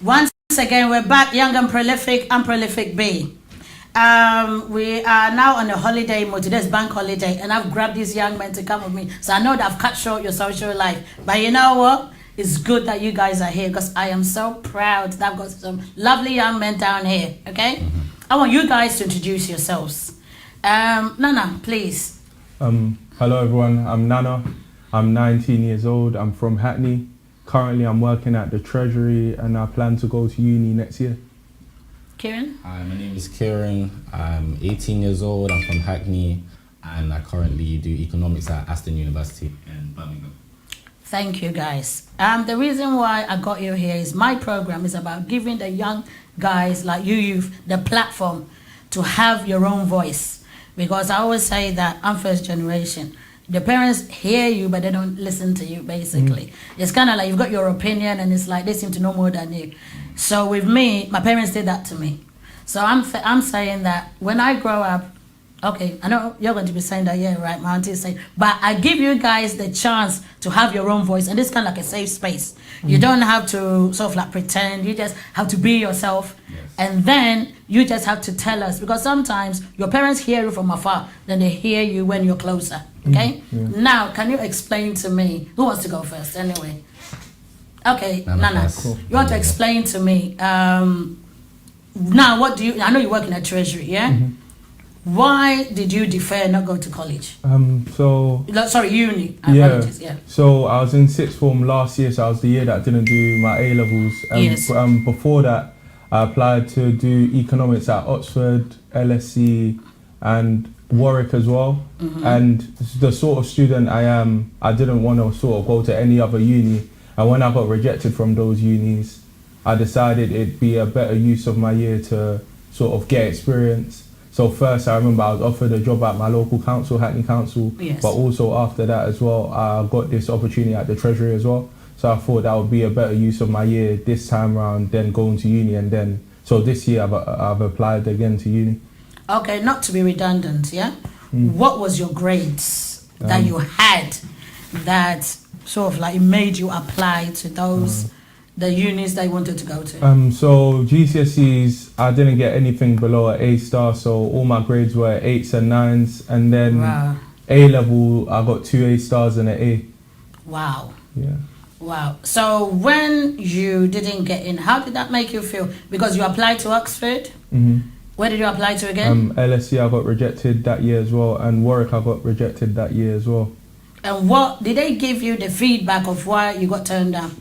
Once again, we're back, young and prolific. I'm Prolific B. We are now on a holiday mode. Today's bank holiday, and I've grabbed these young men to come with me. So I know that I've cut short your social life, but you know what? It's good that you guys are here because I am so proud that I've got some lovely young men down here. Okay, I want you guys to introduce yourselves. Nana, please. Hello everyone. I'm Nana. I'm 19 years old. I'm from Hackney. Currently, I'm working at the Treasury, and I plan to go to uni next year. Kieran? Hi, my name is Kieran. I'm 18 years old. I'm from Hackney, and I currently do economics at Aston University in Birmingham. Thank you, guys. The reason why I got you here is my program is about giving the young guys like you the platform to have your own voice. Because I always say that I'm first generation. The parents hear you, but they don't listen to you, basically. It's kind of like you've got your opinion, and it's like they seem to know more than you. So with me, my parents did that to me. So I'm saying that when I grow up, okay, I know you're going to be saying that, yeah, right, my auntie is saying, but I give you guys the chance to have your own voice, and this is kind of like a safe space. You don't have to sort of like pretend, you just have to be yourself. Yes. And then you just have to tell us, because sometimes your parents hear you from afar, then they hear you when you're closer, okay? Now, can you explain to me, who wants to go first anyway? Okay, Nana, Cool. you want to explain to me, now what do you, I know you work in a treasury, yeah? Why did you defer and not go to college? Sorry, uni. Apologies, yeah. So I was in sixth form last year, so I was the year that didn't do my A levels. Yes. Before that, I applied to do economics at Oxford, LSE, and Warwick as well. And the sort of student I am, I didn't want to sort of go to any other uni. And when I got rejected from those unis, I decided it'd be a better use of my year to sort of get experience. So first, I remember I was offered a job at my local council, Hackney Council, Yes. but also after that as well, I got this opportunity at the Treasury as well. So I thought that would be a better use of my year this time around than going to uni. And then, so this year I've applied again to uni. Okay, not to be redundant, yeah? What was your grades that you had that sort of like made you apply to those, the unis that you wanted to go to? So GCSEs, I didn't get anything below an A star, so all my grades were 8s and 9s. And then Wow. A level, I got 2 A stars and an A. Wow. Yeah. Wow. So when you didn't get in, how did that make you feel? Because you applied to Oxford. Where did you apply to again? LSE, I got rejected that year as well, and Warwick, I got rejected that year as well. And what did they give you the feedback of why you got turned down?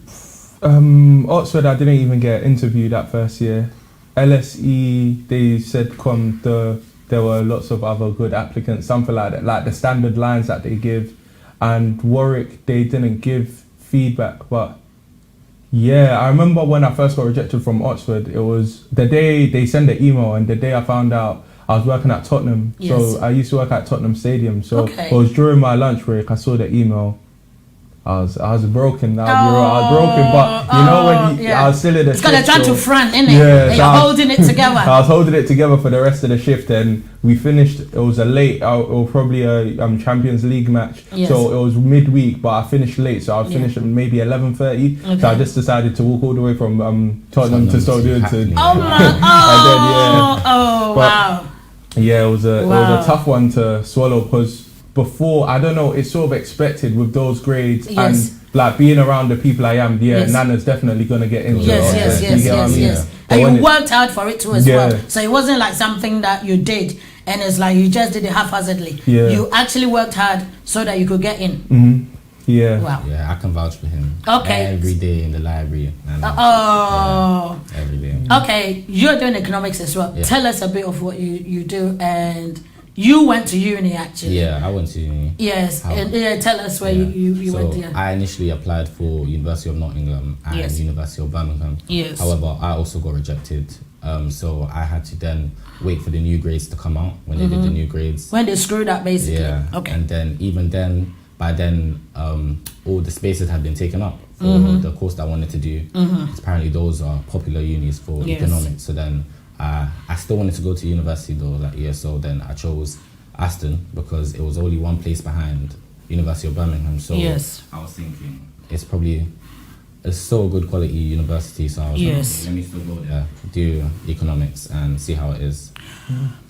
Oxford, I didn't even get interviewed that first year. LSE, they said there were lots of other good applicants, something like that, like the standard lines that they give. And Warwick, they didn't give feedback, but yeah, I remember when I first got rejected from Oxford, it was the day they sent the email, and the day I found out I was working at Tottenham. Yes. So I used to work at Tottenham Stadium. So Okay. it was during my lunch break, I saw the email. I was broken. I was broken, but you know when I was still in the it's because they're trying to front, innit? Yeah, They're so holding it together. I was holding it together for the rest of the shift, and we finished. It was a late, it was probably a Champions League match, Yes. so it was midweek. But I finished late, so I finished at maybe 11:30. Okay. So I just decided to walk all the way from Tottenham to Stoke Hackney. Oh my! Wow! Yeah, it was a tough one to swallow, because before, I don't know, it's sort of expected with those grades. Yes. And like being around the people I am, Yes. Nana's definitely gonna get into Yes, it. yes, You yes, get what I yes, mean? yes. But And when you worked hard for it too as Yeah. well. So it wasn't like something that you did and it's like you just did it haphazardly. Yeah. You actually worked hard so that you could get in. Yeah. Wow. Yeah, I can vouch for him. Okay. Every day in the library. And Oh. yeah, every day. Okay, you're doing economics as well. Yeah. Tell us a bit of what you do, and you went to uni actually. Yeah, I went to uni. Yes, How? and tell us where Yeah. you So went. Yeah. I initially applied for University of Nottingham and Yes. University of Birmingham. Yes. However, I also got rejected. So I had to then wait for the new grades to come out when they did the new grades. When they screwed up, basically. Yeah. Okay. And then by then, all the spaces had been taken up for the course that I wanted to do. Apparently, those are popular unis for Yes. economics. So then I still wanted to go to university though that year. So then I chose Aston because it was only one place behind University of Birmingham. So Yes. I was thinking it's probably it's still a good quality university, so I was Yes. like, let me still go there, do economics and see how it is.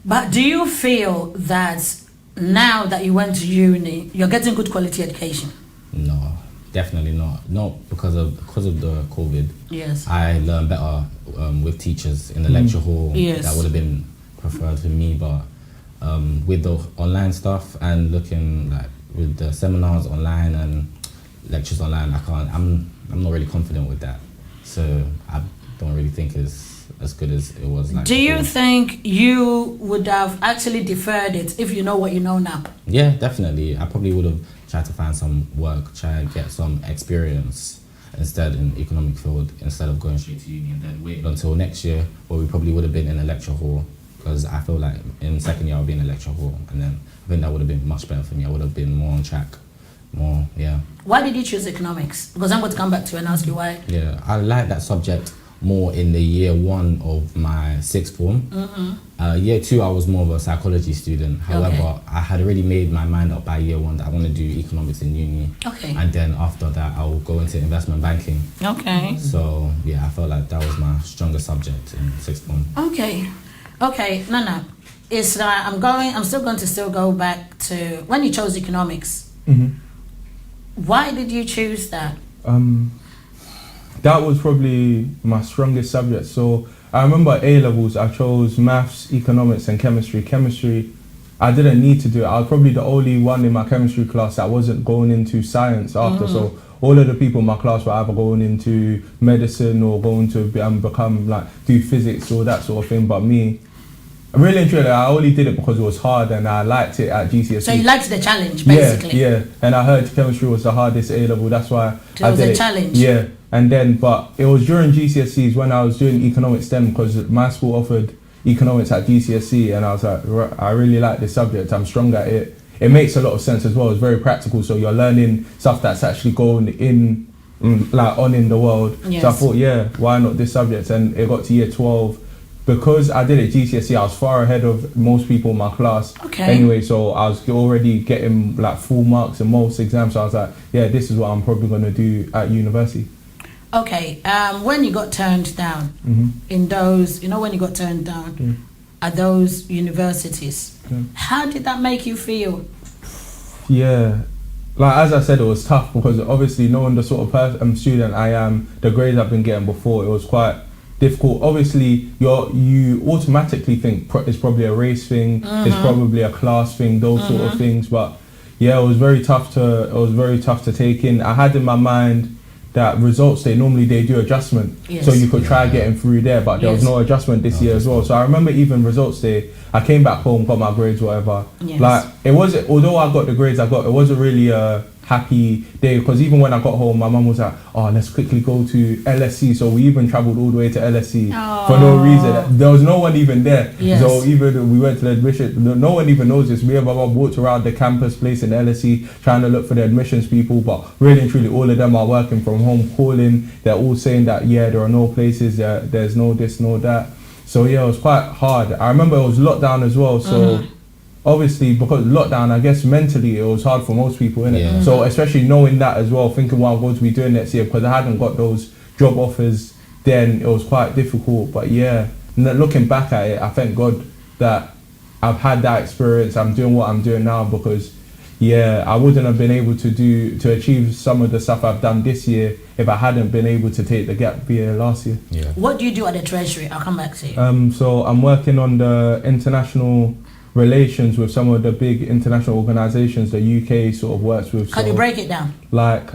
But do you feel that now that you went to uni, you're getting good quality education? No, definitely not. Not because of the COVID. Yes. I learned better with teachers in the lecture hall. Yes. That would have been preferred for me, but with the online stuff and looking like with the seminars online and lectures online, I'm not really confident with that. So I don't really think it's as good as it was. Like Do you before. think you would have actually deferred it if you know what you know now? Yeah, definitely. I probably would have tried to find some work, try and get some experience instead in economic field instead of going straight to uni and then wait until next year where we probably would have been in a lecture hall, because I feel like in second year I'll be in a lecture hall, and then I think that would have been much better for me. I would have been more on track, more, yeah. Why did you choose economics? Because I'm going to come back to you and ask you why. Yeah, I like that subject more in the year 1 of my sixth form. Year 2 I was more of a psychology student. However, I had already made my mind up by year 1 that I want to do economics in uni. Okay. And then after that I will go into investment banking. Okay. So yeah, I felt like that was my strongest subject in sixth form. Okay. No. It's I'm still going to go back to when you chose economics. Why did you choose that? That was probably my strongest subject. So I remember A-levels, I chose maths, economics and chemistry. Chemistry, I didn't need to do it. I was probably the only one in my chemistry class that wasn't going into science after. So all of the people in my class were either going into medicine or going to become do physics or that sort of thing. But me, really and truly, I only did it because it was hard and I liked it at GCSE. So you liked the challenge, basically. Yeah. And I heard chemistry was the hardest A-level. That's why So it was a challenge. Yeah. And then, but it was during GCSEs when I was doing economics STEM, because my school offered economics at GCSE, and I was like, I really like this subject. I'm strong at it. It makes a lot of sense as well. It's very practical. So you're learning stuff that's actually going in, on in the world. Yes. So I thought, yeah, why not this subject? And it got to year 12. Because I did it GCSE, I was far ahead of most people in my class. Okay. Anyway, so I was already getting full marks in most exams. So I was like, yeah, this is what I'm probably going to do at university. Okay. When you got turned down in those, when you got turned down at those universities, how did that make you feel? Yeah, as I said, it was tough because obviously knowing the sort of student I am, the grades I've been getting before, it was quite difficult. Obviously, you automatically think it's probably a race thing, it's probably a class thing, those sort of things. But yeah, it was very tough to take in. I had in my mind that results day, normally they do adjustment, so you could try getting through there, but there was no adjustment this year as well. So I remember even results day, I came back home, got my grades, whatever. It wasn't, although I got the grades I got, it wasn't really a happy day, because even when I got home, my mum was like, oh, let's quickly go to LSC. So we even travelled all the way to LSC for no reason. There was no one even there. So even we went to the admission, no one even knows this. Me and my mum walked around the campus place in LSC trying to look for the admissions people, but really and truly all of them are working from home, calling. They're all saying that, yeah, there are no places, there's no this, no that. So yeah, it was quite hard. I remember it was lockdown as well, so obviously because lockdown, I guess mentally it was hard for most people, innit? Yeah. So especially knowing that as well, thinking what I'm going to be doing next year, because I hadn't got those job offers then, it was quite difficult. But yeah, looking back at it, I thank God that I've had that experience. I'm doing what I'm doing now, because yeah, I wouldn't have been able to achieve some of the stuff I've done this year if I hadn't been able to take the gap year last year. Yeah. What do you do at the Treasury? I'll come back to you. So I'm working on the international relations with some of the big international organisations the UK sort of works with. Can you break it down? Like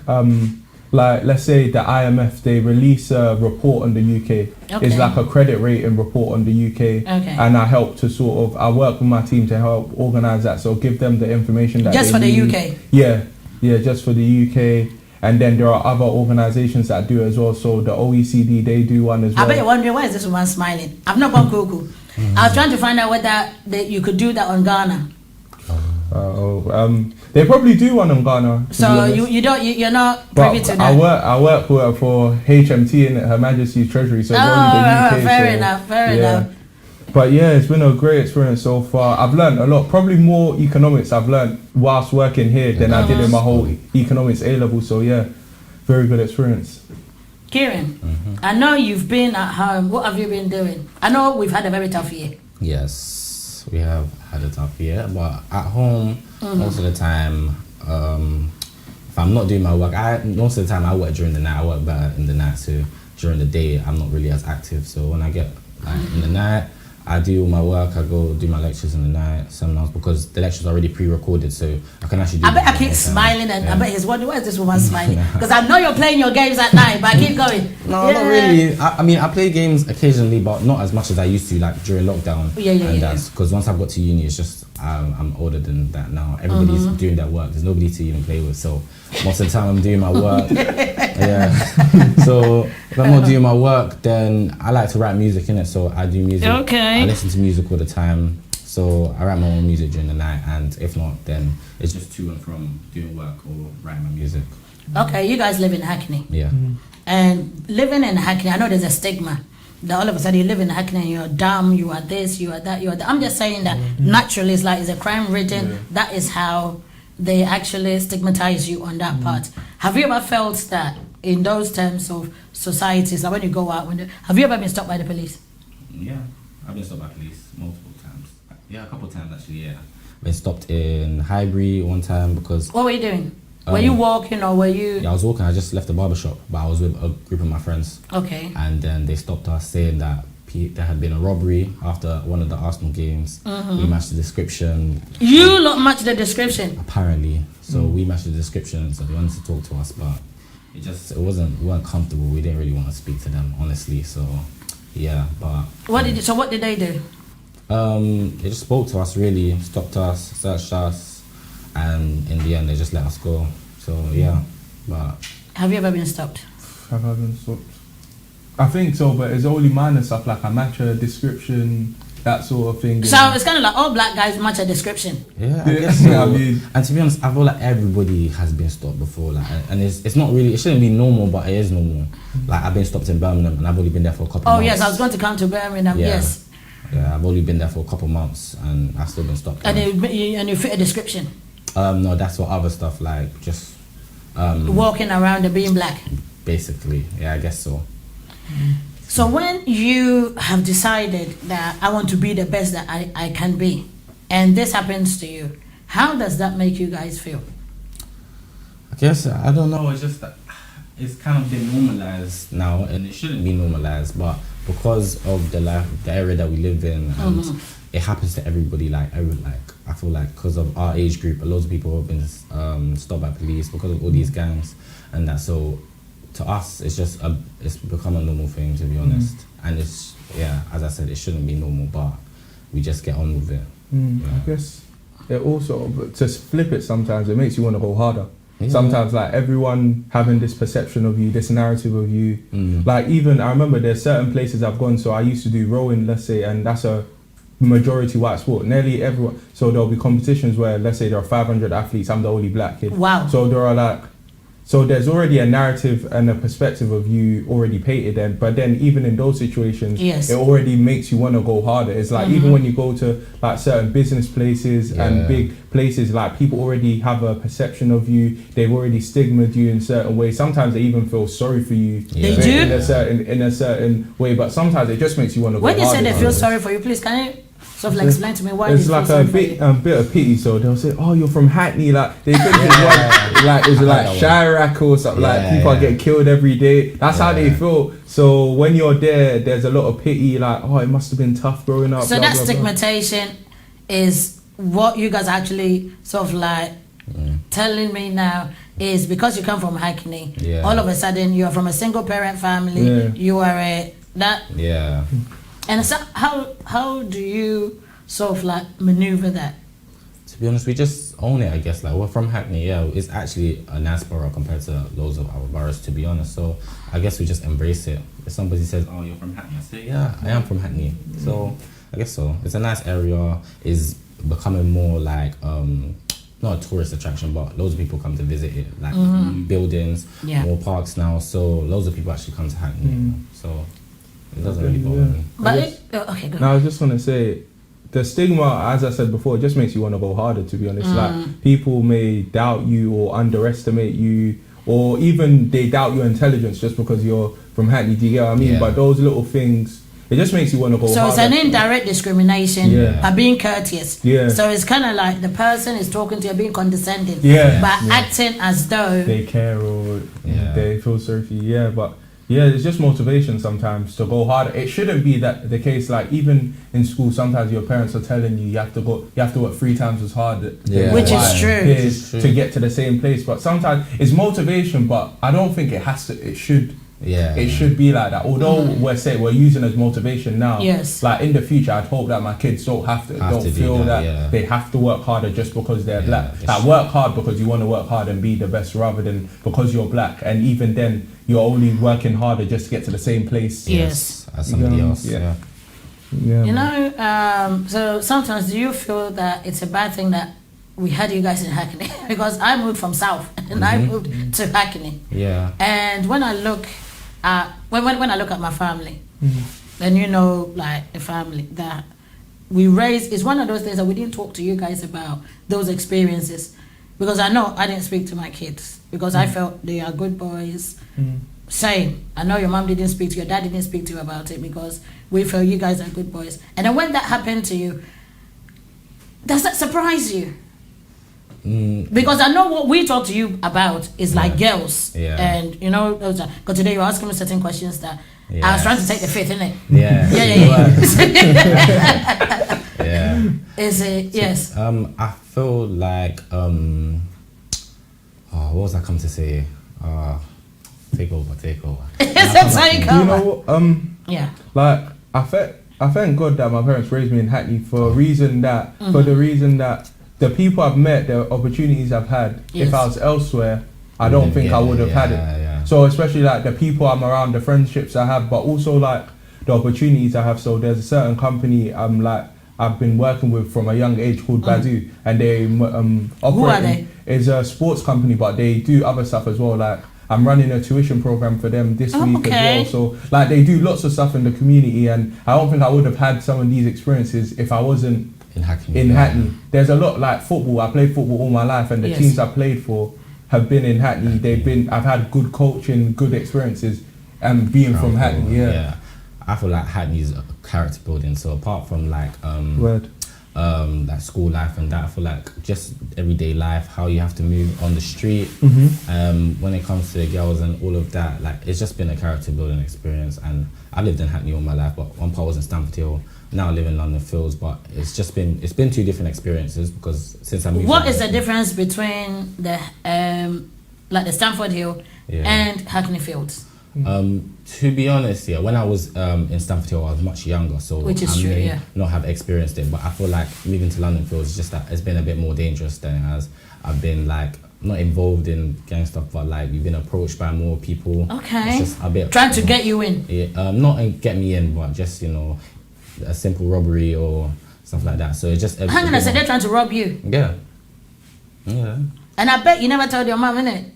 let's say the IMF, they release a report on the UK. Okay. It's like a credit rating report on the UK. Okay. And I help to I work with my team to help organise that. So give them the information that Just they for the need. UK? Yeah, just for the UK. And then there are other organisations that do it as well. So the OECD, they do one as well. I bet you're wondering, why is this woman smiling? I've not gone cuckoo. I was trying to find out whether you could do that on Ghana. They probably do one on Ghana. So you're not privy to that. I work for HMT in Her Majesty's Treasury, so it's only the UK. Fair enough. But yeah, it's been a great experience so far. I've learned a lot, probably more economics I've learned whilst working here than I did in my whole economics A-level. So yeah, very good experience. Kieran, I know you've been at home. What have you been doing? I know we've had a very tough year. Yes, we have had a tough year, but at home, most of the time, if I'm not doing my work, most of the time I work during the night. I work better in the night, so during the day I'm not really as active. So when I get in the night, I do all my work. I go do my lectures in the night, seminars, because the lectures are already pre-recorded, so I can actually do. I bet I keep smiling, and I bet he's wondering, why is this woman smiling? Because I know you're playing your games at night, but I keep going. No, not really. I mean, I play games occasionally, but not as much as I used to, like during lockdown. That's because once I've got to uni, it's just I'm older than that now. Everybody's doing their work. There's nobody to even play with, so most of the time I'm doing my work. So if I'm not doing my work, then I like to write music in it. So I do music. I listen to music all the time. So I write my own music during the night, and if not, then it's just to and from doing work or writing my music. Okay, you guys live in Hackney. Yeah. And living in Hackney, I know there's a stigma that all of a sudden you live in Hackney and you're dumb, you are this, you are that, you are that. I'm just saying that naturally it's a crime ridden. That is how they actually stigmatize you on that part. Have you ever felt that in those terms of societies, like when you go out, have you ever been stopped by the police? Yeah, I've been stopped by police multiple times. Yeah, a couple of times actually, yeah. Been stopped in Highbury one time because... What were you doing? Were you walking or were you... Yeah, I was walking. I just left the barbershop, but I was with a group of my friends. Okay. And then they stopped us saying that there had been a robbery after one of the Arsenal games. We matched the description. You lot matched the description? Apparently. So we matched the description, so they wanted to talk to us, but we weren't comfortable. We didn't really want to speak to them, honestly. So, yeah, but... What did they do? They just spoke to us, really, stopped us, searched us, and in the end they just let us go. So yeah, but... Have you ever been stopped? Have I been stopped? I think so, but it's only minor stuff like I match a description, that sort of thing. So it's kind of like all black guys match a description. Yeah, I guess so. I mean, and to be honest, I feel like everybody has been stopped before, like, and it's not really, it shouldn't be normal, but it is normal. Like I've been stopped in Birmingham and I've only been there for a couple months. Oh yes, I was going to come to Birmingham, yes. Yeah, I've only been there for a couple months and I've still been stopped. And you fit a description? No, that's for other stuff, like just... walking around and being black? Basically, yeah, I guess so. So when you have decided that I want to be the best that I can be, and this happens to you, how does that make you guys feel? I guess, I don't know, it's just that it's kind of been normalized now, and it shouldn't be normalized, but because of the area that we live in, and it happens to everybody, I feel like because of our age group, loads of people have been stopped by police because of all these gangs, and that, so to us, it's just it's become a normal thing, to be honest. And it's, yeah, as I said, it shouldn't be normal, but we just get on with it. I guess it also, but to flip it sometimes, it makes you want to go harder. Sometimes, like, everyone having this perception of you, this narrative of you. Like, even, I remember there's certain places I've gone, so I used to do rowing, let's say, and that's a majority white sport. Nearly everyone, so there'll be competitions where, let's say, there are 500 athletes, I'm the only black kid. Wow. So there are like, so there's already a narrative and a perspective of you already painted then, but then even in those situations, it already makes you want to go harder. It's like even when you go to like certain business places and big places, like people already have a perception of you, they've already stigmatized you in certain ways. Sometimes they even feel sorry for you They do? in a certain way, but sometimes it just makes you want to go harder. When you say they feel sorry for you, please can you sort of like explain to me why it's like a bit of pity. So they'll say, "Oh, you're from Hackney." Like they think it's like Chirac or something. Like people are getting killed every day. That's how they feel. So when you're there's a lot of pity. Like, oh, it must have been tough growing up. So blah, that blah, stigmatization is what you guys actually sort of like telling me now is because you come from Hackney. All of a sudden you are from a single parent family. You are and so how do you sort of like maneuver that? To be honest, we just own it, I guess. Like, we're from Hackney, it's actually a nice borough compared to loads of our boroughs, to be honest. So I guess we just embrace it. If somebody says, "Oh, you're from Hackney," I say, "Yeah, I am from Hackney." So I guess so. It's a nice area. It's becoming more like not a tourist attraction, but loads of people come to visit it. Like buildings, more parks now. So loads of people actually come to Hackney. So it doesn't really bother me. But okay, go ahead. Now I was just want to say, the stigma, as I said before, just makes you want to go harder, to be honest. Like, people may doubt you or underestimate you, or even they doubt your intelligence just because you're from Hackney. Do you get what I mean? Yeah. But those little things, it just makes you want to go So harder. it's an indirect discrimination by being courteous. Yeah. So it's kind of like the person is talking to you, being condescending. Yeah. But acting as though they care or they feel sorry for you. Yeah, but yeah, it's just motivation sometimes to go harder. It shouldn't be that the case. Like even in school, sometimes your parents are telling you you have to work 3 times as hard. Which is true. To get to the same place. But sometimes it's motivation. But I don't think it has to. It should. Yeah. It should be like that. Although we're using as motivation now. Yes. Like in the future, I'd hope that my kids don't feel that they have to work harder just because they're black. Like work hard because you want to work hard and be the best, rather than because you're black. And even then, you're only working harder just to get to the same place. Yes. As somebody else. Yeah. You know, so sometimes do you feel that it's a bad thing that we had you guys in Hackney? Because I moved from South and I moved to Hackney. Yeah. And when I look at when I look at my family, then you know, like the family that we raised is one of those things that we didn't talk to you guys about, those experiences, because I know I didn't speak to my kids because I felt they are good boys. Same. I know your mom didn't speak to you, your dad didn't speak to you about it because we feel you guys are good boys. And then when that happened to you, does that surprise you? Because I know what we talk to you about is like girls, and you know, because today you're asking me certain questions that I was trying to take the fifth, innit? Yeah. Yeah. Is it? Yes. I feel like what was I come to say? Take over. It's a takeover. You know what? Yeah. Like I thank God that my parents raised me in Hackney for the reason that the people I've met, the opportunities I've had, if I was elsewhere, I don't think I would have had it. Yeah. So especially like the people I'm around, the friendships I have, but also like the opportunities I have. So there's a certain company I've been working with from a young age called Bazoo, and they operate. Who are they? It's a sports company, but they do other stuff as well. Like I'm running a tuition program for them this week as well. So like they do lots of stuff in the community, and I don't think I would have had some of these experiences if I wasn't in Hackney. There's a lot like football. I played football all my life, and the teams I played for have been in Hackney. I've had good coaching, good experiences, and being from Hackney. Yeah. I feel like Hackney's character building. So apart from like like school life and that, I feel like just everyday life, how you have to move on the street. When it comes to the girls and all of that, like it's just been a character building experience. And I lived in Hackney all my life, but one part was in Stamford Hill. Now I live in London Fields, but it's been 2 different experiences because since I moved. What is the difference between the like the Stamford Hill and Hackney Fields? To be honest, when I was in Stamford Hill, I was much younger, so which is may not have experienced it. But I feel like moving to London Fields is just that it's been a bit more dangerous than it has. I've been like not involved in gang stuff, but like you've been approached by more people. Okay. It's just a bit trying to get you in. Yeah, not get me in, but just a simple robbery or stuff like that. So it's just. Hang on a second, they're trying to rob you. Yeah. And I bet you never told your mom, innit?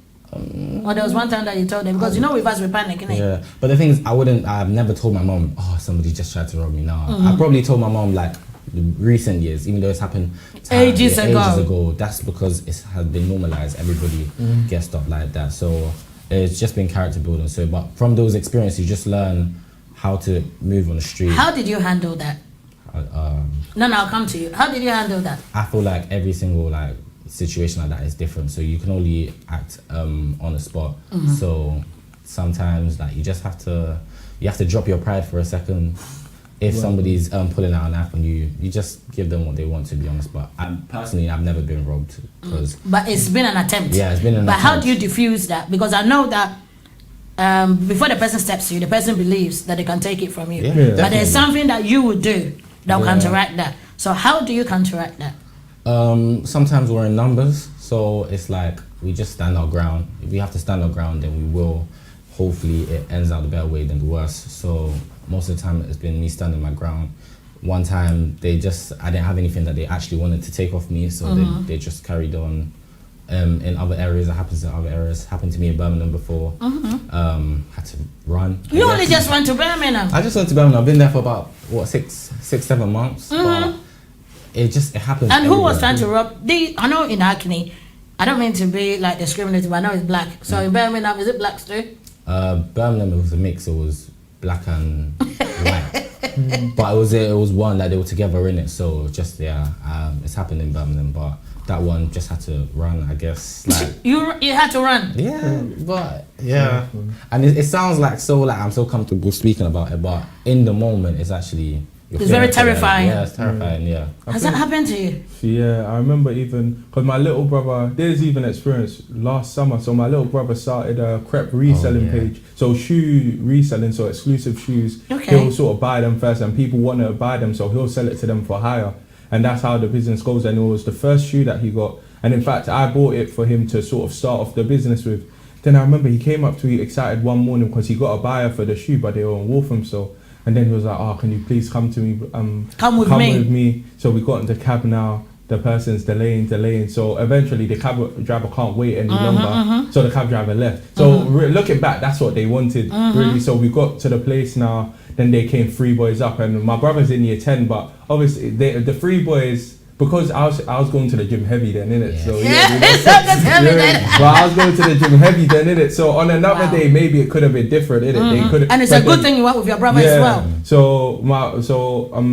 Or there was one time that you told them, because with us we panic, innit? Yeah, but the thing is, I've never told my mom, somebody just tried to rob me now. I probably told my mom like recent years, even though it's happened ages ago. That's because it has been normalized. Everybody gets stuff like that. So it's just been character building. So, but from those experiences, you just learn how to move on the street. How did you handle that? No, I'll come to you. How did you handle that? I feel like every single situation like that is different, so you can only act on the spot. So sometimes you just have to drop your pride for a second. If somebody's pulling out a knife on you, you just give them what they want, to be honest. But I've never been robbed. But it's been an attempt. Yeah, it's been an attempt. But how do you diffuse that? Because I know that before the person steps to you, the person believes that they can take it from you. But there's something that you would do that will counteract that. So how do you counteract that? Sometimes we're in numbers, so it's like we just stand our ground. If we have to stand our ground, then we will. Hopefully it ends out the better way than the worst. So most of the time it's been me standing my ground. One time I didn't have anything that they actually wanted to take off me, so they just carried on. In other areas, it happens in other areas. Happened to me in Birmingham before. Had to run. You only just went to Birmingham? I just went to Birmingham. I've been there for about 6-7 months. But it happens. And who was trying to rob? I know in Hackney, I don't mean to be discriminative, but I know it's black. So in Birmingham, is it blacks too? Birmingham, it was a mix. It was black and white, but it was one that they were together in it. So just it's happened in Birmingham, but that one just had to run, I guess. Like you had to run. Yeah, but yeah, and it sounds like I'm so comfortable speaking about it, but in the moment, it's actually. It's very terrifying. Yeah, it's terrifying, yeah. Has that happened to you? Yeah, I remember even, because my little brother, there's even experience last summer, so my little brother started a crepe reselling page. So shoe reselling, so exclusive shoes. Okay. He'll sort of buy them first and people want to buy them, so he'll sell it to them for hire. And that's how the business goes. And it was the first shoe that he got. And in fact, I bought it for him to sort of start off the business with. Then I remember he came up to me excited one morning because he got a buyer for the shoe, but they were on Walthamstow. And then he was like, "Oh, can you please come to me? Come with me." So we got in the cab now. The person's delaying. So eventually the cab driver can't wait any longer. So the cab driver left. So looking back, that's what they wanted, really. So we got to the place now. Then they came 3 boys up, and my brother's in year 10. But obviously the 3 boys. Because I was going to the gym heavy then, innit? Yeah. So But I was going to the gym heavy then, innit? So on another day, maybe it could have been different, innit? They could. And it's a good thing you went with your brother as well. So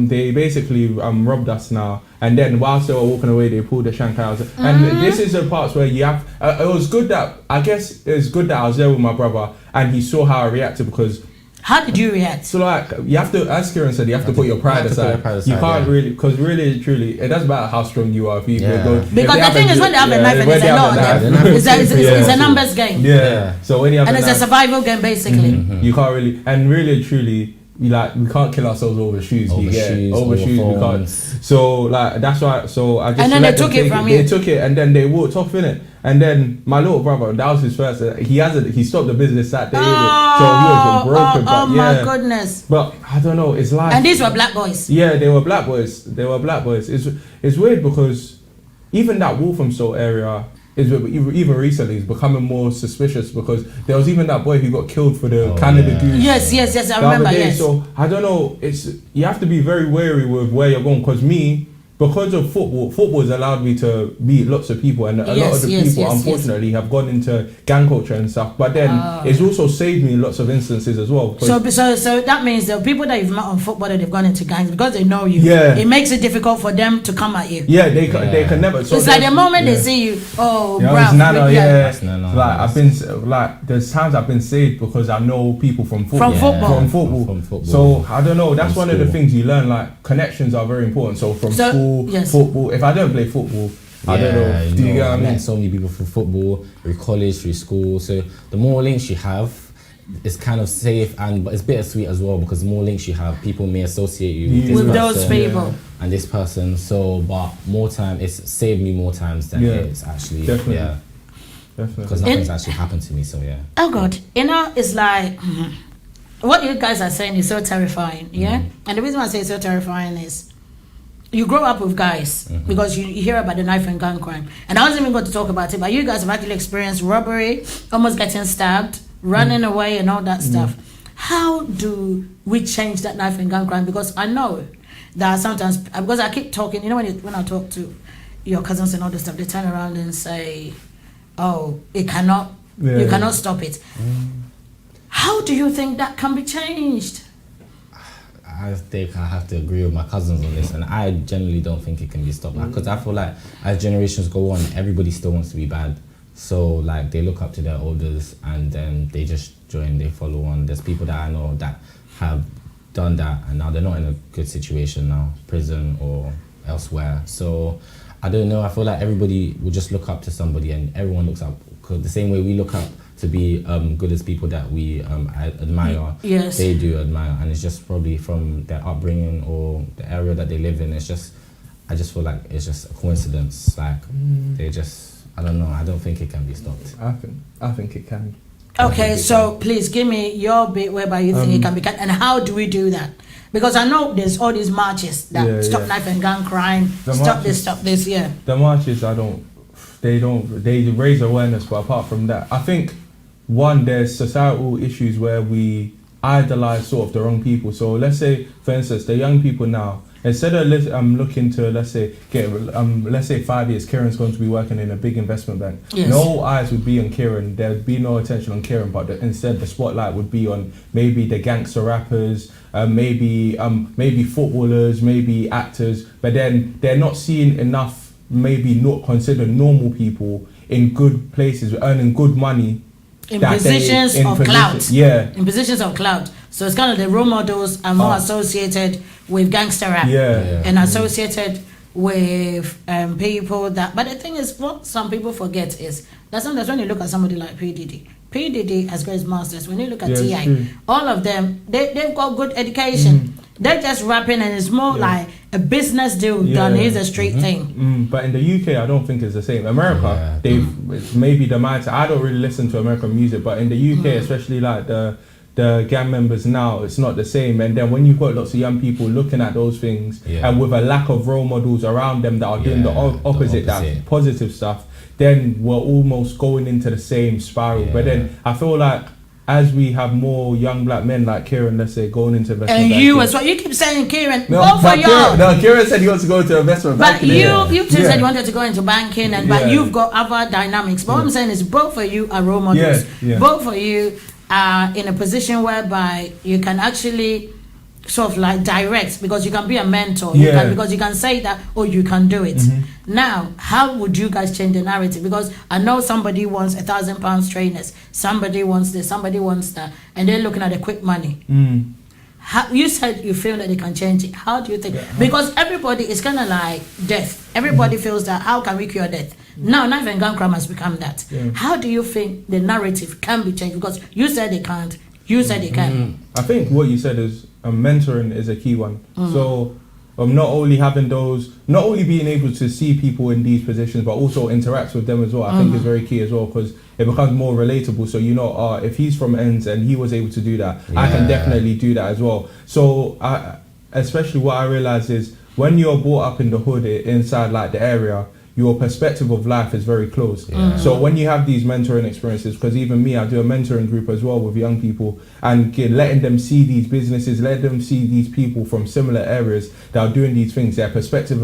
they basically robbed us now, and then whilst they were walking away, they pulled the shank out. And this is the parts where you have. It was good that I was there with my brother, and he saw how I reacted because. How did you react? So like, you have to, as Kieran said, you have to put your pride aside. You can't really, because really, truly, it doesn't matter how strong you are. If you go, because the thing is, when they have a knife and it's a lot, it's a numbers game. Yeah. So when you have and it's a survival game basically. You can't really, and really, truly, we can't kill ourselves over shoes. Over shoes, we can't. So like that's why. So I just. And then they took it from you. They took it and then they walked off in it. And then my little brother, that was his first. He stopped the business that day. So he was broken. Oh my goodness! But I don't know. It's like. And these were black boys. Yeah, they were black boys. It's weird because even that Walthamstow area is even recently is becoming more suspicious because there was even that boy who got killed for the Canada Goose. Yes, I remember. Yes. So I don't know. You have to be very wary with where you're going because of football has allowed me to meet lots of people, and a lot of the people unfortunately have gone into gang culture and stuff. But then it's also saved me in lots of instances as well. So that means the people that you've met on football that they've gone into gangs because they know you. Yeah. It makes it difficult for them to come at you. Yeah, they can never. So it's like the moment they see you, bruv. There's times I've been saved because I know people from football. From football. So I don't know. That's one of the things you learn. Like connections are very important. So from school. Football. If I don't play football, I don't know. Do you get what I mean? Met so many people from football, through college, through school. So the more links you have, it's kind of safe, but it's bittersweet as well because the more links you have, people may associate you with those people and this person. So, but more time, it's saved me more times than it's actually. Definitely. Because nothing's actually happened to me. So yeah. Oh God, it's like. What you guys are saying is so terrifying, And the reason why I say it's so terrifying is. You grow up with guys because you hear about the knife and gun crime. And I wasn't even going to talk about it, but you guys have actually experienced robbery, almost getting stabbed, running away and all that stuff. How do we change that knife and gun crime? Because I know that sometimes, because I keep talking, when I talk to your cousins and all this stuff, they turn around and say, oh, you cannot stop it. How do you think that can be changed? I think I have to agree with my cousins on this, and I generally don't think it can be stopped because I feel like as generations go on, everybody still wants to be bad. So like they look up to their elders and then they just join, they follow on. There's people that I know that have done that and now they're not in a good situation now, prison or elsewhere. So I don't know. I feel like everybody will just look up to somebody, and everyone looks up because the same way we look up to be good as people that we admire. Yes. They do admire, and it's just probably from their upbringing or the area that they live in. I just feel like it's just a coincidence. Like they just, I don't know. I don't think it can be stopped. I think it can. Okay, so please give me your bit whereby you think it can be cut, and how do we do that? Because I know there's all these marches that stop knife and gun crime, stop this. The marches, they raise awareness, but apart from that, I think there's societal issues where we idolize sort of the wrong people. So let's say, for instance, the young people now, instead of looking to, let's say, let's say 5 years, Kieran's going to be working in a big investment bank. Yes. No eyes would be on Kieran. There would be no attention on Kieran, but instead the spotlight would be on maybe the gangster rappers, maybe footballers, maybe actors. But then they're not seeing enough, maybe not considered normal people in good places, earning good money. In positions of clout. Yeah. In positions of clout. So it's kind of the role models are more associated with gangster rap. Yeah. And associated with people that... But the thing is, what some people forget is that sometimes when you look at somebody like P. Diddy has got his masters. When you look at T.I., all of them, they've got good education. They're just rapping and it's more like a business deal than it's a street thing. But in the UK, I don't think it's the same. America, it's maybe the mindset. I don't really listen to American music, but in the UK, especially like the gang members now, it's not the same. And then when you've got lots of young people looking at those things and with a lack of role models around them that are doing the opposite, that positive stuff, then we're almost going into the same spiral. But then I feel like as we have more young black men like Kieran, let's say, going into investment banking. And you as well. You keep saying Kieran, both of y'all. Kieran said he wants to go into investment banking. But you two said you wanted to go into banking, but you've got other dynamics. But what I'm saying is both of you are role models. Both of you are in a position whereby you can actually sort of like direct, because you can be a mentor, because you can say that, oh, you can do it. Now, how would you guys change the narrative? Because I know somebody wants £1,000 trainers, somebody wants this, somebody wants that, and they're looking at the quick money. How, you said you feel that they can change it. How do you think? Because everybody is kind of like death. Everybody feels that, how can we cure death? Now, not even gun crime has become that. How do you think the narrative can be changed? Because you said they can't, you said they can. I think what you said is mentoring is a key one. So not only having those, not only being able to see people in these positions, but also interact with them as well. I think is very key as well, because it becomes more relatable. So you know, if he's from ends and he was able to do that, I can definitely do that as well. So especially what I realize is when you're brought up in the hood inside like the area, your perspective of life is very close. So when you have these mentoring experiences, because even me, I do a mentoring group as well with young people, and letting them see these businesses, let them see these people from similar areas that are doing these things, their perspective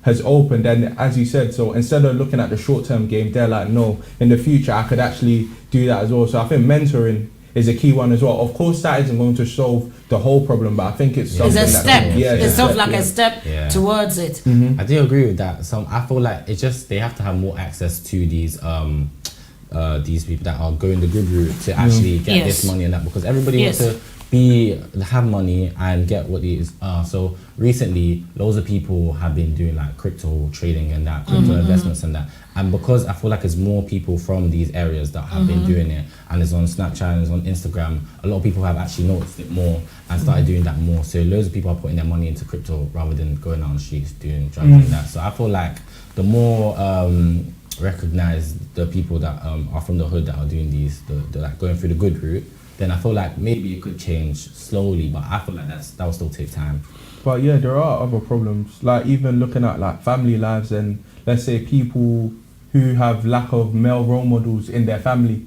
has opened. And as you said, so instead of looking at the short-term game, they're like, no, in the future I could actually do that as well. So I think mentoring is a key one as well. Of course, that isn't going to solve the whole problem, but I think it's something it's a step. It's sort of like a step towards it. I do agree with that. I feel like it's just they have to have more access to these people that are going the good route to actually get this money and that, because everybody wants to have money and get what these are. So recently, loads of people have been doing like crypto trading and that, crypto investments and that. And because I feel like it's more people from these areas that have been doing it, and it's on Snapchat and it's on Instagram, a lot of people have actually noticed it more and started doing that more. So loads of people are putting their money into crypto rather than going out on the streets doing drugs and that. So I feel like the more recognize the people that are from the hood that are doing these, the like going through the good route, then I feel like maybe it could change slowly, but I feel like that will still take time. But yeah, there are other problems, like even looking at like family lives, and let's say people who have lack of male role models in their family.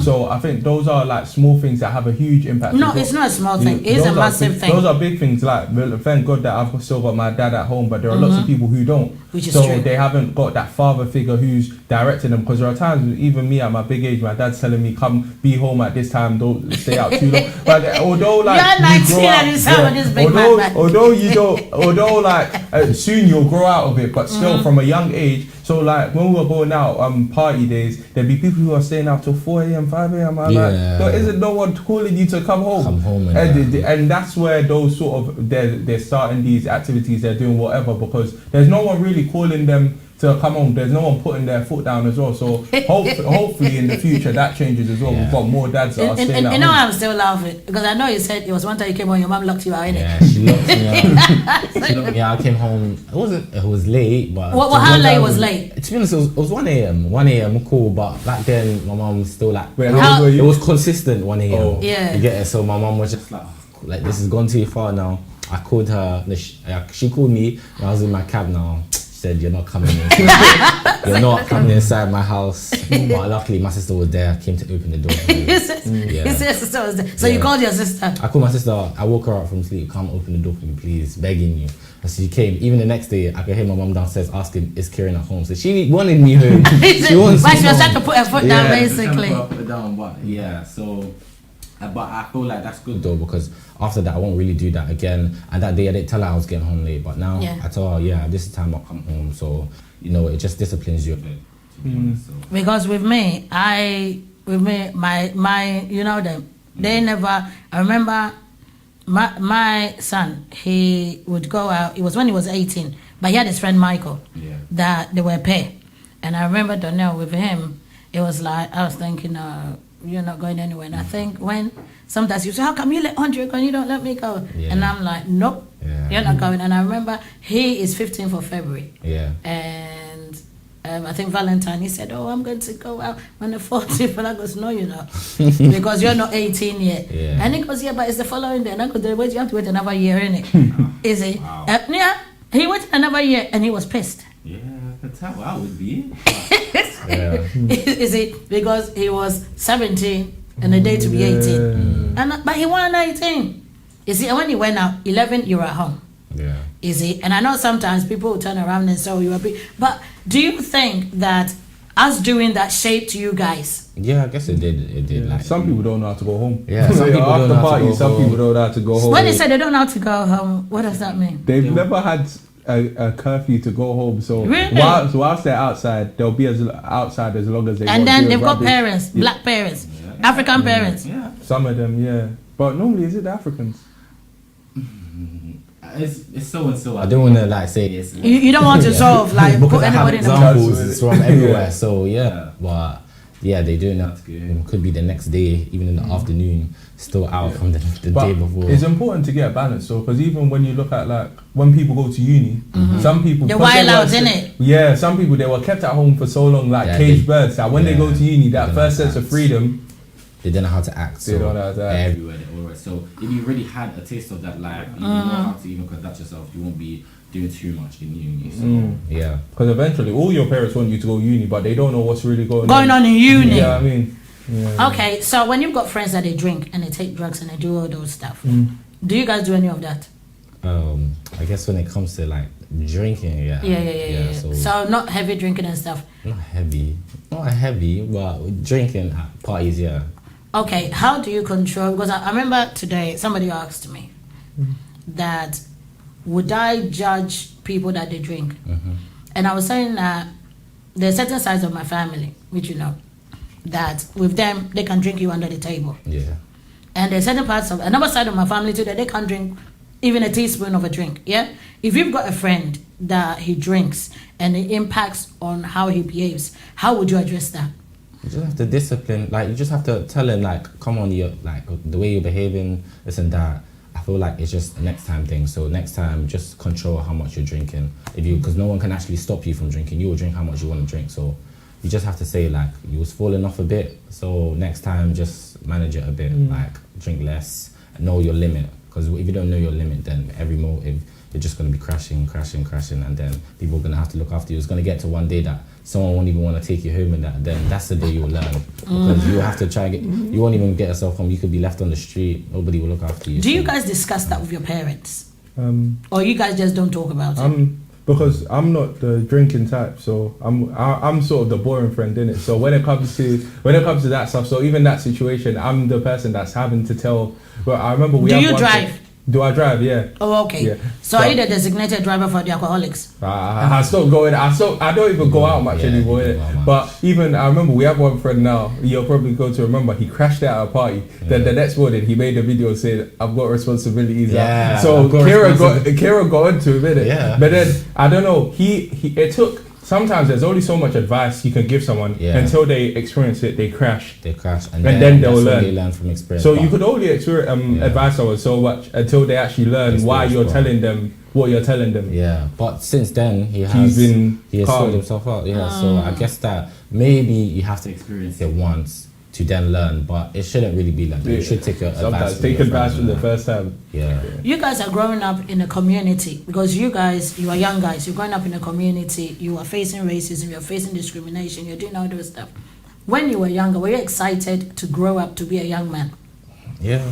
So I think those are like small things that have a huge impact. No, it's not a small thing. It's a massive thing. Those are big things. Like, thank God that I've still got my dad at home, but there are lots of people who don't. Which is so true. They haven't got that father figure who's directing them. Because there are times, even me at my big age, my dad's telling me, "Come, be home at this time. Don't stay out too long." But although like although like soon you'll grow out of it, but still from a young age. So like when we were going out party days, there'd be people who are staying out till 4 a.m, 5 a.m. I'm like, there isn't no one calling you to come home. And that's where those sort of they're starting these activities, they're doing whatever, because there's no one really calling them to come home. There's no one putting their foot down as well. So hopefully in the future that changes as well. We've got more dads that are staying at home. You know, I'm still laughing because I know you said it was one time you came home, your mum locked you out, innit? Yeah, she locked me out. She locked me out. I came home. It was late, but how late was late? To be honest, it was 1 a.m. 1 a.m. cool, but back then my mum was still like, it was consistent 1 a.m. Oh. Yeah. You get it? So my mum was just like this has gone too far now. I called her. She called me. And I was in my cab now. Said you're not coming in. you're not coming inside my house. But luckily, my sister was there. I came to open the door. His sister was there. So you called your sister? I called my sister. I woke her up from sleep. Come open the door for me, please. Begging you. And she came. Even the next day, I could hear my mum downstairs asking, is Kieran at home? So she wanted me home. She wants she was trying to put her foot down, basically. Put her down, but yeah, so... But I feel like that's good though, because after that I won't really do that again. And that day I didn't tell her I was getting home late, but now I tell her, this is the time I'll come home. So, it just disciplines you a bit. So. Because with me, my them, they never, I remember my son, he would go out, it was when he was 18, but he had his friend Michael, that they were a pair. And I remember Donnell with him, it was like, I was thinking, you're not going anywhere. And I think when sometimes you say, how come you let Andre go and you don't let me go? And I'm like, nope, you're not going. And I remember he is 15th of February. And I think Valentine, he said, I'm going to go out on the 14th. And I goes, no, you're not. Because you're not 18 yet. And he goes, but it's the following day. And I go, wait, you have to wait another year, innit? Is it? Wow. He waited another year and he was pissed. Yeah, that's how I would be. Is it because he was 17 and the day to be 18, but he wasn't 18. You see, and when he went out 11, you were at home. Is it? And I know sometimes people will turn around and say, you were big. But do you think that us doing that shaped you guys? Yeah, I guess it did. It did. Like, some people don't know how to go home. Yeah, some people don't know how to go home. Some people don't know how to go home. When they say they don't know how to go home, what does that mean? They've never had a curfew to go home, so whilst they're outside, they'll be outside as long as they want. And then they've got parents, black parents, African parents. Some of them, but normally is it the Africans? It's so and so. I don't want to say this. You don't want to solve because put I have anybody in examples from everywhere. So but they do know. Could be the next day, even in the afternoon, still out from the day before. It's important to get a balance, so because even when you look at when people go to uni, some people they're wild out, isn't it? Yeah, some people they were kept at home for so long, caged birds. That when they go to uni, that first sense of freedom, they don't know how to act. They don't know how to act everywhere. So if you really had a taste of that life, you know how to even conduct yourself. You won't be doing too much in uni. So because eventually all your parents want you to go uni, but they don't know what's really going on in uni. Yeah, I mean. Yeah. Okay, so when you've got friends that they drink and they take drugs and they do all those stuff, do you guys do any of that? I guess when it comes to drinking, yeah. So not heavy drinking and stuff. Not heavy, but drinking at parties, Okay, how do you control? Because I remember today somebody asked me that would I judge people that they drink, and I was saying that there's certain sides of my family, which that with them they can drink you under the table. And there's certain parts of another side of my family too that they can't drink even a teaspoon of a drink. If you've got a friend that he drinks and it impacts on how he behaves, how would you address that? You just have to discipline. You just have to tell him come on, you're the way you're behaving, this and that. I feel like it's just a next time thing. So next time, just control how much you're drinking. Because no one can actually stop you from drinking. You will drink how much you want to drink. So you just have to say you was falling off a bit. So next time, just manage it a bit. Drink less, know your limit. Because if you don't know your limit, then every motive, you're just going to be crashing, and then people are going to have to look after you. It's going to get to one day that someone won't even want to take you home, and then that's the day you'll learn. Because you have to try and you won't even get yourself home. You could be left on the street. Nobody will look after you. Do you guys discuss that with your parents? Or you guys just don't talk about it? Because I'm not the drinking type, so I'm sort of the boring friend, innit? So when it comes to that stuff, so even that situation, I'm the person that's having to tell. But I remember Do you drive? Do I drive? Yeah. Oh, okay. Yeah. So are you the designated driver for the alcoholics? I stopped going. I don't even go out much anymore. But even I remember we have one friend now. You'll probably go to remember. He crashed out at a party. Then the next morning he made a video saying, "I've got responsibilities." Yeah. So Kira got into it. Yeah. But then I don't know. It took. Sometimes there's only so much advice you can give someone until they experience it. They crash. And then they'll learn. They learn from experience. So you could only advise someone so much until they actually learn why you're telling them what you're telling them. Yeah, but since then he has sorted himself out. Yeah, so I guess that maybe you have to experience it once to then learn, but it shouldn't really be like that. You should take advice. Sometimes take advice from the first time. Yeah. You guys are growing up in a community because you are young guys. You're growing up in a community. You are facing racism. You're facing discrimination. You're doing all those stuff. When you were younger, were you excited to grow up to be a young man? Yeah.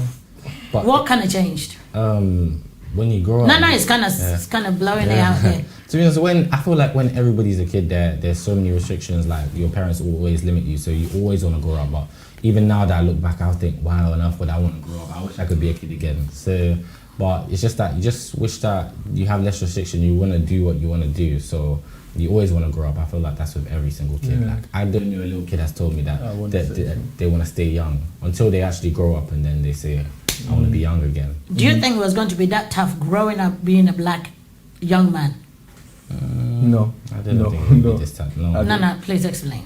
But what kind of changed? When you grow up, it's kind of blowing it out there. To be honest, I feel like when everybody's a kid, there's so many restrictions. Like your parents always limit you, so you always want to grow up. But even now that I look back, I think, wow, enough. But I want to grow up. I wish I could be a kid again. So, but it's just that you just wish that you have less restriction. You want to do what you want to do. So you always want to grow up. I feel like that's with every single kid. Yeah. Like I don't know a little kid has told me that they want to stay young until they actually grow up, and then they say, I want to be young again. Do you think it was going to be that tough growing up being a black young man? No. I don't think it would be this tough. No, please explain.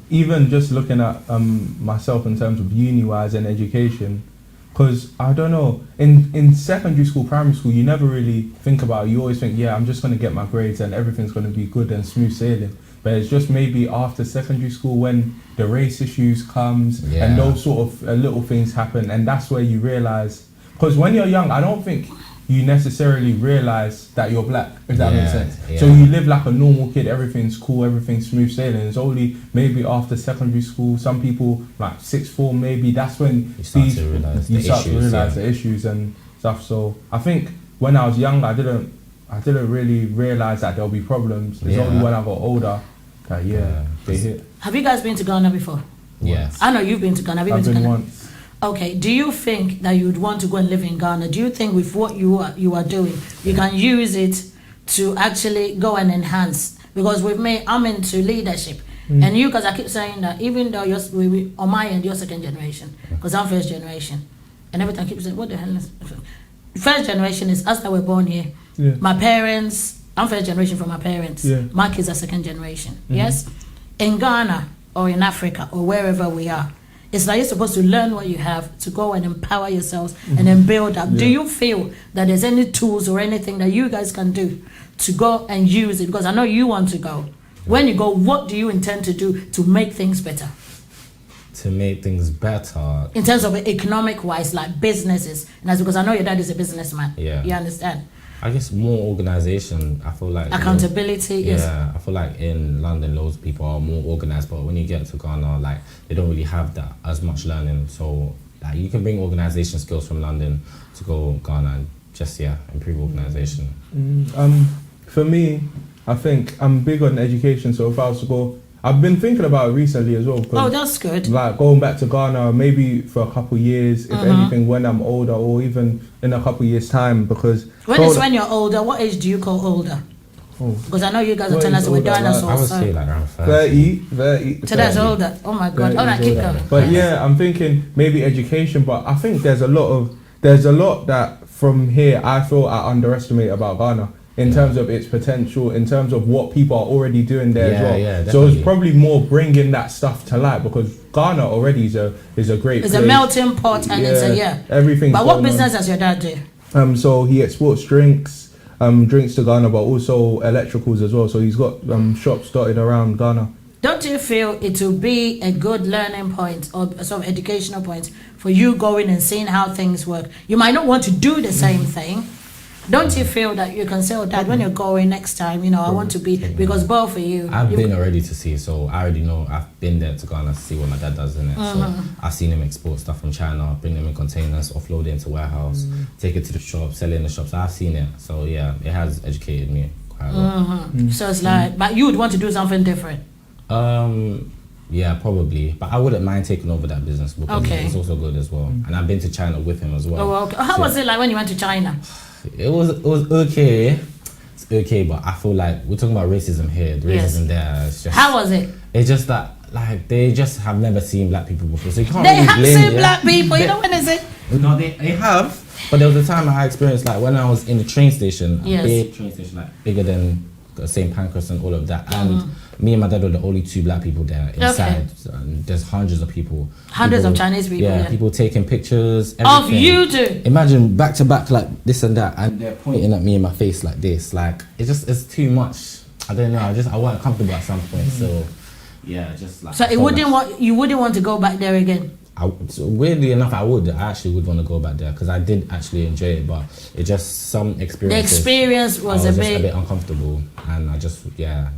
Even just looking at myself in terms of uni-wise and education, because I don't know, in secondary school, primary school, you never really think about it. You always think, I'm just going to get my grades and everything's going to be good and smooth sailing. But it's just maybe after secondary school when the race issues comes and those sort of little things happen, and that's where you realise, because when you're young, I don't think you necessarily realise that you're black, if that makes sense. Yeah. So you live like a normal kid, everything's cool, everything's smooth sailing. It's only maybe after secondary school, some people like sixth form maybe, that's when you start to realise the issues and stuff. So I think when I was young, I didn't really realise that there'll be problems. It's only when I got older that they hit. Have you guys been to Ghana before? Yes. I know you've been to Ghana. Have you been to Ghana? Once. Okay, do you think that you would want to go and live in Ghana? Do you think with what you are doing, you can use it to actually go and enhance? Because with me, I'm into leadership. And you guys, I keep saying that even though on my end, you're second generation, because I'm first generation. And every time I keep saying, what the hell is... First generation is us that were born here. Yeah. My parents, I'm first generation from my parents. Yeah. My kids are second generation. Yes? In Ghana or in Africa or wherever we are, it's like you're supposed to learn what you have to go and empower yourselves and then build up. Do you feel that there's any tools or anything that you guys can do to go and use it? Because I know you want to go. When you go, what do you intend to do to make things better? To make things better? In terms of economic wise, like businesses. And that's because I know your dad is a businessman. Yeah. You understand? I guess more organization. I feel like accountability. Yes. Yeah, I feel like in London, loads of people are more organized, but when you get to Ghana, like they don't really have that as much learning. So like you can bring organization skills from London to go Ghana and just improve organization. For me, I think I'm big on education. So if I was to go, I've been thinking about it recently as well. Oh, that's good. Like going back to Ghana, maybe for a couple of years, if anything, when I'm older, or even in a couple of years' time, because... When you're older, what age do you call older? Oh. Because I know you guys are telling us we're dinosaurs. I would say like around 30. So that's older. Oh my God. All right, keep going. But I'm thinking maybe education, but I think there's a lot that from here I feel I underestimate about Ghana. In terms of its potential, in terms of what people are already doing there as well. Yeah, so it's probably more bringing that stuff to light, because Ghana already is a great It's place. a melting pot, and it's everything. But what business does your dad do? So he exports drinks to Ghana, but also electricals as well. So he's got shops dotted around Ghana. Don't you feel it will be a good learning point or sort of educational point for you going and seeing how things work? You might not want to do the same thing. Don't you feel that you can say, oh, Dad, when you're going next time, I want to be, because both of you... I've been already to see, so I already know. I've been there to Ghana to see what my dad does in it. So I've seen him export stuff from China, bring them in containers, offload it into warehouse, take it to the shop, sell it in the shops. I've seen it. So yeah, it has educated me quite a lot. So it's like, but you would want to do something different? Yeah, probably. But I wouldn't mind taking over that business, because it's also good as well. And I've been to China with him as well. Oh, okay. How was it like when you went to China? It was okay. It's okay, but I feel like we're talking about racism here. The racism there. It's just, how was it? It's just that like they just have never seen black people before, so you can't. They really have blame seen black people. You know when is it? No, they have. But there was a time I experienced like when I was in the train station, a big train station, like bigger than St. Pancras and all of that, and me and my dad were the only two black people there inside. And there's hundreds of people. Hundreds of Chinese people. Yeah, people taking pictures. Everything. Of you two. Imagine back to back like this and that, and they're pointing at me in my face like this. Like it's too much. I don't know. I wasn't comfortable at some point. So yeah, just like. So you wouldn't want to go back there again. So weirdly enough, I actually would want to go back there because I did actually enjoy it, but it just some experience. The experience was a bit uncomfortable, and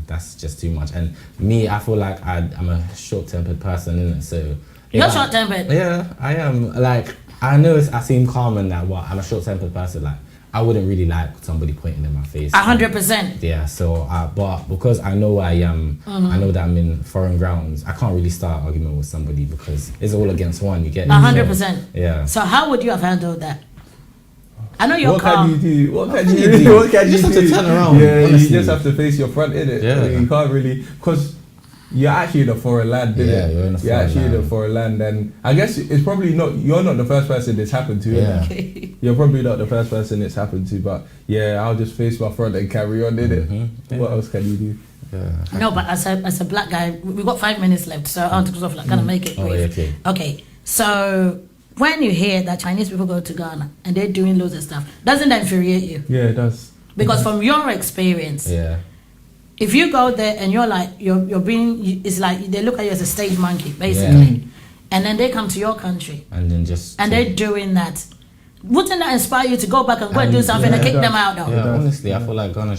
that's just too much. And me, I feel like I'm a short-tempered person, innit? So you're short-tempered. Yeah, I am. Like I know I seem calm and that. What I'm a short-tempered person. Like I wouldn't really like somebody pointing in my face. 100%. Yeah. So, but because I know I am, I know that I'm in foreign grounds. I can't really start an argument with somebody because it's all against one. You get 100%. So, yeah. So how would you have handled that? I know you're calm. What can you do? What can you do? What can you just do? have to turn around. Yeah, honestly. you just have to face your front, innit? Yeah. You can't really, because you're actually in a foreign land, innit? Yeah, you're in a foreign land. in a foreign land, and I guess it's probably not. You're not the first person this happened to. Yeah. Okay. You're probably not the first person it's happened to, but yeah, I'll just face my front and carry on, innit? Mm-hmm. What else can you do? Yeah. No, but as a black guy, we've got 5 minutes left, so I want to sort of like kind of make it brief. Oh, okay. Okay, so when you hear that Chinese people go to Ghana and they're doing loads of stuff, doesn't that infuriate you? Yeah, it does. Because from your experience, Yeah. if you go there and you're like you're being, it's like they look at you as a stage monkey basically, and then they come to your country And then they're doing that. Wouldn't that inspire you to go back and go and do something and kick them out though? Yeah, honestly, I feel like Ghana,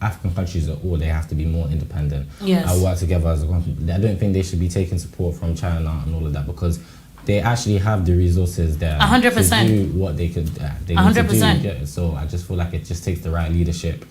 African countries are all, they have to be more independent. Yes. I work together as a country. I don't think they should be taking support from China and all of that because they actually have the resources there 100%. to do what they could. They need 100%. to do. Yeah, so I just feel like it just takes the right leadership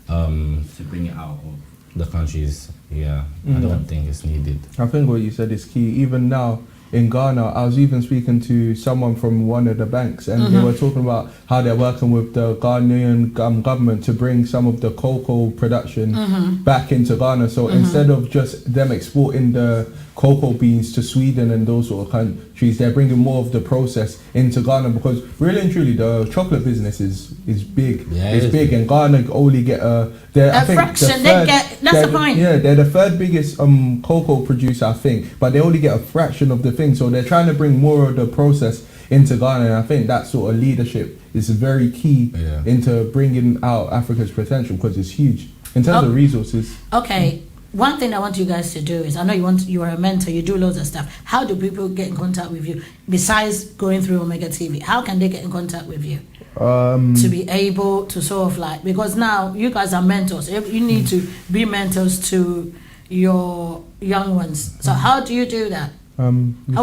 to bring it out of the countries. Yeah, I don't think it's needed. I think what you said is key. Even now in Ghana, I was even speaking to someone from one of the banks, and they were talking about how they're working with the Ghanaian government to bring some of the cocoa production back into Ghana. So instead of just them exporting the cocoa beans to Sweden and those sort of countries, they're bringing more of the process into Ghana, because really and truly the chocolate business is big. Yeah, it's big, and Ghana only get a fraction. That's the point. Yeah, they're the third biggest cocoa producer, I think, but they only get a fraction of the thing. So they're trying to bring more of the process into Ghana, and I think that sort of leadership is very key into bringing out Africa's potential, because it's huge in terms of resources. Okay. One thing I want you guys to do is, I know you are a mentor, you do loads of stuff. How do people get in contact with you besides going through Omega TV? How can they get in contact with you to be able to sort of like, because now you guys are mentors, you need to be mentors to your young ones. So how do you do that? How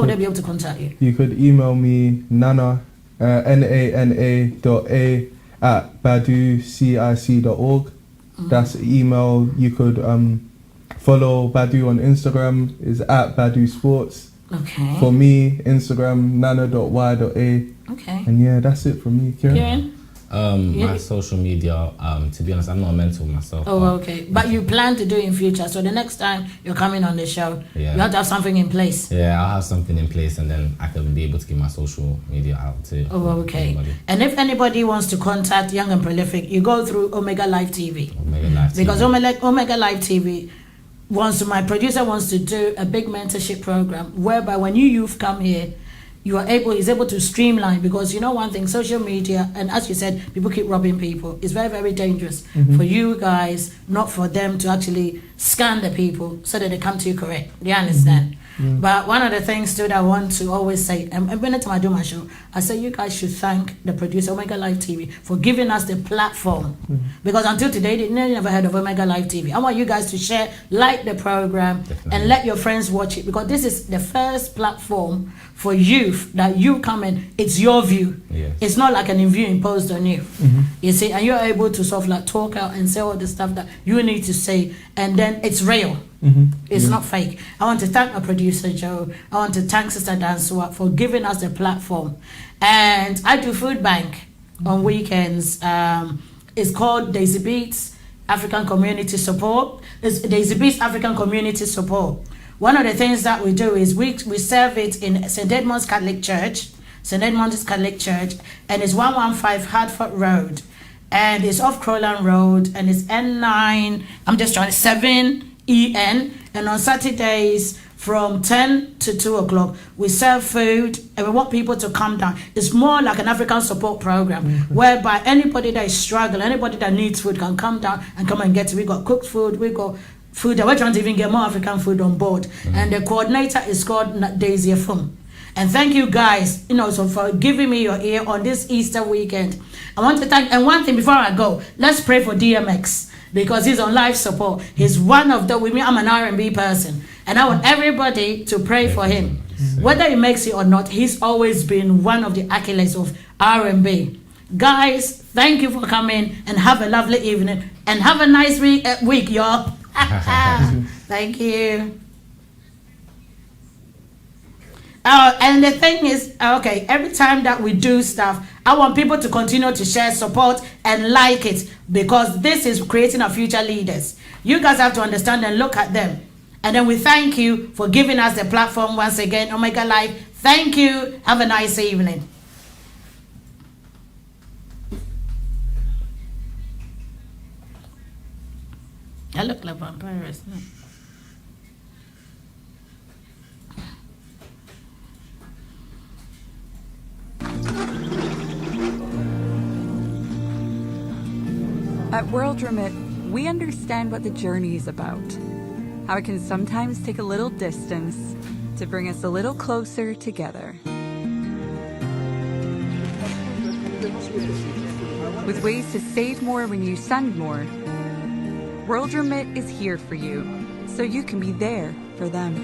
would they be able to contact you? You could email me nana nana.a@baducic.org. That's email. You could follow Badu on Instagram, is @BaduSports. Okay. For me, Instagram, nana.y.a. Okay. And yeah, that's it from me, Kieran. My social media, to be honest, I'm not a mentor myself. Oh, okay. But you plan to do it in future, so the next time you're coming on the show, you have to have something in place. Yeah, I'll have something in place, and then I can be able to give my social media out to anybody. And if anybody wants to contact Young and Prolific, you go through Omega Live TV. Because Omega Live TV my producer wants to do a big mentorship program whereby when you youth come here, is able to streamline, because you know one thing, social media, and as you said, people keep robbing people. It's very, very dangerous for you guys, not for them to actually scan the people so that they come to you correct. Do you understand? But one of the things too that I want to always say, and every time I do my show, I say you guys should thank the producer, Omega Live TV, for giving us the platform. Because until today, they never heard of Omega Live TV. I want you guys to share, like the program, and let your friends watch it, because this is the first platform for youth that you come in, it's your view. It's not like an view imposed on you. You see, and you're able to sort of like talk out and say all the stuff that you need to say, and then it's real. It's not fake. I want to thank my producer Joe. I want to thank Sister Dansua for giving us the platform. And I do food bank on weekends. It's called Daisy Beats African Community Support. It's Daisy Beats African Community Support. One of the things that we do is we serve it in St. Edmund's Catholic Church, and it's 115 Hartford Road, and it's off Crowland Road, and it's N9, 7EN, and on Saturdays from 10 to 2 o'clock, we serve food, and we want people to come down. It's more like an African support program, whereby anybody that is struggling, anybody that needs food can come down and come and get it. We got cooked food, we got food. We're trying to even get more African food on board. And the coordinator is called Daisy Fum. And thank you guys, so for giving me your ear on this Easter weekend. I want to thank, and one thing before I go, let's pray for DMX because he's on life support. He's one of the women. I'm an R&B person, and I want everybody to pray for him. Whether he makes it or not, he's always been one of the accolades of R&B. Guys, thank you for coming and have a lovely evening and have a nice week, y'all. Thank you. And the thing is, okay, every time that we do stuff, I want people to continue to share, support, and like it because this is creating our future leaders. You guys have to understand and look at them. And then we thank you for giving us the platform once again. Omega Live, thank you. Have a nice evening. I look like vampires. No? At World Remit, we understand what the journey is about. How it can sometimes take a little distance to bring us a little closer together. With ways to save more when you send more, World Remit is here for you, so you can be there for them.